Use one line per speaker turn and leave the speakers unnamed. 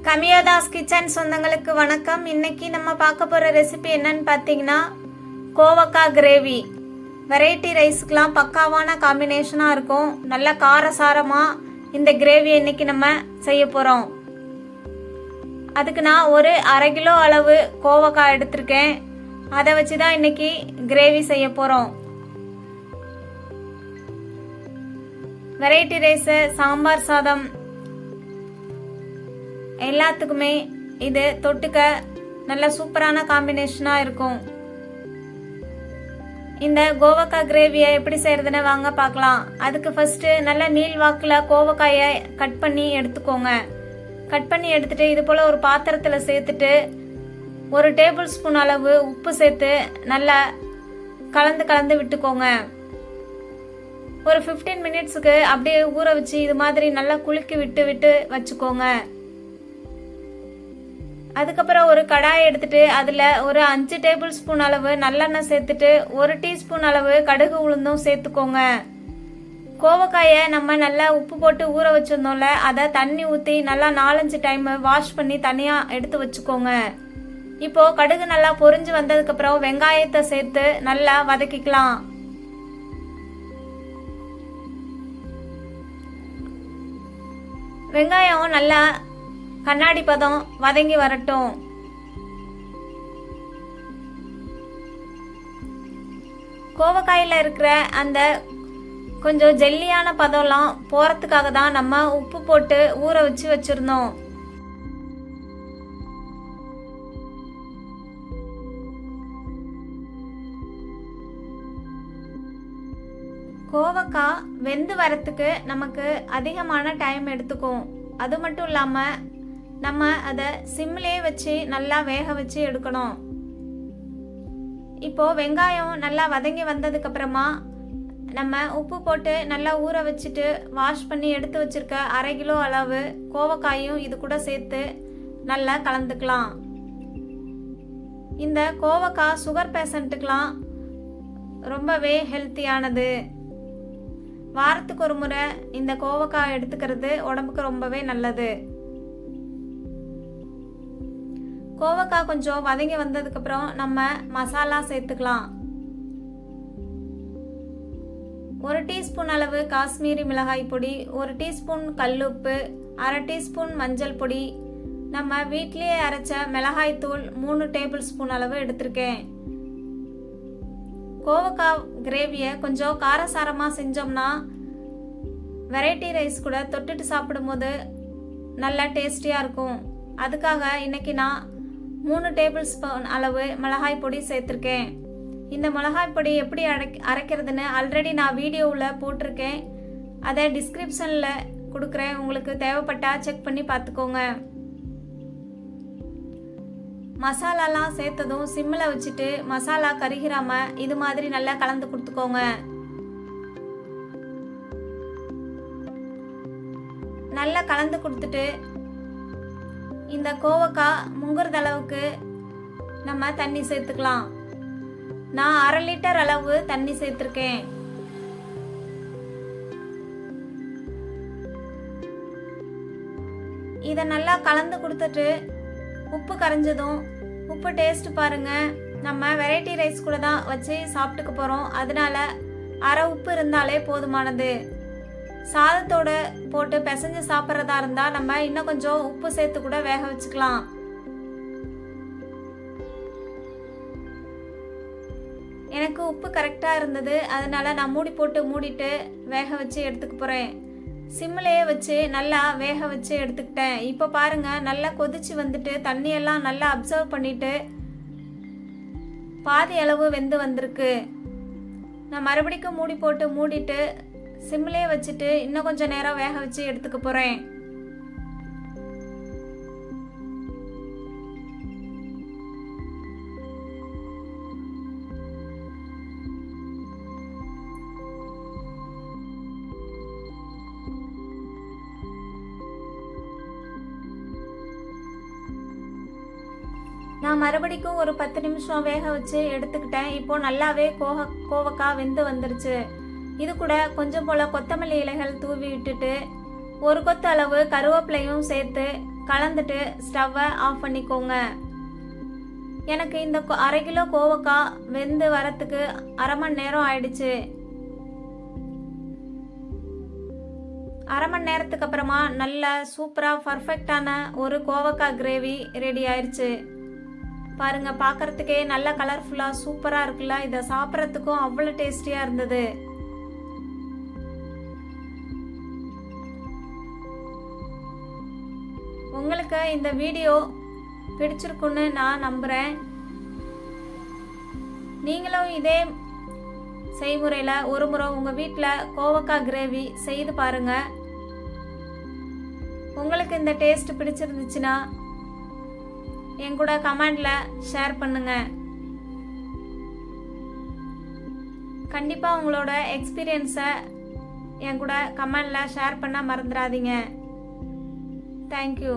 கமியோதாஸ் kitchen சொந்தங்களுக்கு வணக்கம். இன்னைக்கு நம்ம பார்க்க போகிற ரெசிபி என்னன்னு பார்த்தீங்கன்னா கோவக்காய் கிரேவி. வெரைட்டி ரைஸுக்கெலாம் பக்காவான காம்பினேஷனாக இருக்கும். நல்ல காரசாரமாக இந்த கிரேவி இன்னைக்கு நம்ம செய்ய போகிறோம். அதுக்கு நான் ஒரு 1/2 கிலோ அளவு கோவக்காய் எடுத்திருக்கேன். அதை வச்சு தான் இன்னைக்கு கிரேவி செய்ய போகிறோம். வெரைட்டி ரைஸு, சாம்பார் சாதம் எல்லாத்துக்குமே இது தொட்டுக்க நல்ல சூப்பரான காம்பினேஷனாக இருக்கும். இந்த கோவக்காய் கிரேவியை எப்படி செய்யறதுன்னு வாங்க பார்க்கலாம். அதுக்கு ஃபர்ஸ்ட் நல்ல நீள் வாக்கில் கோவக்காயை கட் பண்ணி எடுத்துக்கோங்க. கட் பண்ணி எடுத்துட்டு இது போல் ஒரு பாத்திரத்தில் சேர்த்துட்டு 1 டேபிள் ஸ்பூன் அளவு உப்பு சேர்த்து நல்லா கலந்து விட்டுக்கோங்க. ஒரு 15 மினிட்ஸுக்கு அப்படியே ஊற வச்சு இது மாதிரி நல்லா குலுக்கி விட்டு வச்சுக்கோங்க. அதுக்கப்புறம் ஒரு கடாயை எடுத்துட்டு அதில் ஒரு 5 டேபிள் ஸ்பூன் அளவு நல்லெண்ணெய் சேர்த்துட்டு 1 டீஸ்பூன் அளவு கடுகு உளுந்தும் சேர்த்துக்கோங்க. கோவக்காயை நம்ம நல்லா உப்பு போட்டு ஊற வச்சிருந்தோம்ல, அதை தண்ணி ஊற்றி நல்லா 4-5 டைம் வாஷ் பண்ணி தனியாக எடுத்து வச்சுக்கோங்க. இப்போ கடுகு நல்லா பொரிஞ்சு வந்ததுக்கப்புறம் வெங்காயத்தை சேர்த்து நல்லா வதக்கிக்கலாம். வெங்காயம் நல்லா கண்ணாடி பதம் வதங்கி வரட்டும். கோவக்காயில இருக்கிற அந்த கொஞ்சம் ஜெல்லியான பதம்லாம் போறதுக்காக தான் நம்ம உப்பு போட்டு ஊற வச்சிருந்தோம். கோவக்காய் வெந்து வரத்துக்கு நமக்கு அதிகமான டைம் எடுத்துக்கும். அது மட்டும் இல்லாமல் நம்ம அதை சிம்லே வச்சு நல்லா வேக வச்சு எடுக்கணும். இப்போ வெங்காயம் நல்லா வதங்கி வந்ததுக்கு அப்புறமா நம்ம உப்பு போட்டு நல்லா ஊற வச்சுட்டு வாஷ் பண்ணி எடுத்து வச்சிருக்க 1/2 கிலோ அளவு கோவக்காயும் இது கூட சேர்த்து நல்லா கலந்துக்கலாம். இந்த கோவக்காய் சுகர் பேஷண்ட்டுக்கெலாம் ரொம்பவே ஹெல்த்தியானது. வாரத்துக்கு ஒரு முறை இந்த கோவக்காய் எடுத்துக்கிறது உடம்புக்கு ரொம்பவே நல்லது. கோவக்காய் கொஞ்சம் வதங்கி வந்ததுக்கப்புறம் நம்ம மசாலா சேர்த்துக்கலாம். 1 டீஸ்பூன் அளவு காஷ்மீரி மிளகாய் பொடி, 1 டீஸ்பூன் கல்லுப்பு, 1/2 டீஸ்பூன் மஞ்சள் பொடி, நம்ம வீட்டிலேயே அரைச்ச மிளகாய் தூள் 3 டேபிள் ஸ்பூன் அளவு எடுத்திருக்கேன். கோவக்காய் கிரேவியை கொஞ்சம் காரசாரமாக செஞ்சோம்னா வெரைட்டி ரைஸ் கூட தொட்டுட்டு சாப்பிடும்போது நல்லா டேஸ்டியாக இருக்கும். அதுக்காக இன்னைக்கு நான் 3 டேபிள் ஸ்பூன் அளவு மிளகாய் பொடி சேர்த்துருக்கேன். இந்த மிளகாய் பொடி எப்படி அரைக்கிறதுன்னு ஆல்ரெடி நான் வீடியோவில் போட்டிருக்கேன். அதை டிஸ்கிரிப்ஷனில் கொடுக்குறேன். உங்களுக்கு தேவைப்பட்டா செக் பண்ணி பார்த்துக்கோங்க. மசாலாலாம் சேர்த்ததும் சிம்மில் வச்சுட்டு மசாலா கருகிராமல் இது மாதிரி நல்லா கலந்து கொடுத்துக்கோங்க. நல்லா கலந்து கொடுத்துட்டு இந்த கோவக்காய் முங்குறது அளவுக்கு நம்ம தண்ணி சேர்த்துக்கலாம். நான் 1/2 லிட்டர் அளவு தண்ணி சேர்த்துருக்கேன். இதை நல்லா கலந்து கொடுத்துட்டு உப்பு கரைஞ்சதும் உப்பு டேஸ்ட் பாருங்க. நம்ம வெரைட்டி ரைஸ் கூட தான் வச்சு சாப்பிட்டுக்க போகிறோம். அதனால 1/2 உப்பு இருந்தாலே போதுமானது. சாதத்தோடு போட்டு பிசைஞ்சு சாப்பிட்றதா இருந்தால் நம்ம இன்னும் கொஞ்சம் உப்பு சேர்த்து கூட வேக வச்சுக்கலாம். எனக்கு உப்பு கரெக்டாக இருந்தது. அதனால நான் மூடிட்டு வேக வச்சு எடுத்துக்க போகிறேன். சிம்மிலேயே வச்சு நல்லா வேக வச்சு எடுத்துக்கிட்டேன். இப்போ பாருங்கள், நல்லா கொதிச்சு வந்துட்டு தண்ணியெல்லாம் நல்லா அப்சர்வ் பண்ணிட்டு பாதி அளவு வெந்து வந்திருக்கு. நான் மறுபடிக்கும் மூடிட்டு சிம்மிலே வச்சுட்டு இன்னும் கொஞ்சம் நேரம் வேக வச்சு எடுத்துக்க போகிறேன். நான் மறுபடிக்கும் ஒரு 10 நிமிஷம் வேக வச்சு எடுத்துக்கிட்டேன். இப்போ நல்லாவே கோவக்காய் வெந்து வந்துருச்சு. இது கூட கொஞ்சம் போல் கொத்தமல்லி இலைகள் தூவி விட்டுட்டு 1 கொத்து அளவு கருவேப்பிலையும் சேர்த்து கலந்துட்டு ஸ்டவ்வை ஆஃப் பண்ணிக்கோங்க. எனக்கு இந்த 1/2 கிலோ கோவக்காய் வெந்து வரத்துக்கு 1/2 மணி நேரம் ஆயிடுச்சு. 1/2 மணி நேரத்துக்கு அப்புறமா நல்ல சூப்பராக பர்ஃபெக்டான ஒரு கோவக்காய் கிரேவி ரெடி ஆயிடுச்சு. பாருங்க, பார்க்கறதுக்கே நல்ல கலர்ஃபுல்லாக சூப்பராக இருக்குல்ல. இதை சாப்பிட்றதுக்கும் அவ்வளோ டேஸ்டியாக இருந்தது. உங்களுக்கு இந்த வீடியோ பிடிச்சிருக்குன்னு நான் நம்புகிறேன். நீங்களும் இதே செய்முறையில் ஒரு முறை உங்கள் வீட்டில் கோவக்காய் கிரேவி செய்து பாருங்கள். உங்களுக்கு இந்த டேஸ்ட் பிடிச்சிருந்துச்சுன்னா என் கூட கமெண்டில் ஷேர் பண்ணுங்கள். கண்டிப்பாக உங்களோட எக்ஸ்பீரியன்ஸை என் கூட கமெண்டில் ஷேர் பண்ண மறந்துடாதீங்க. தேங்க்யூ.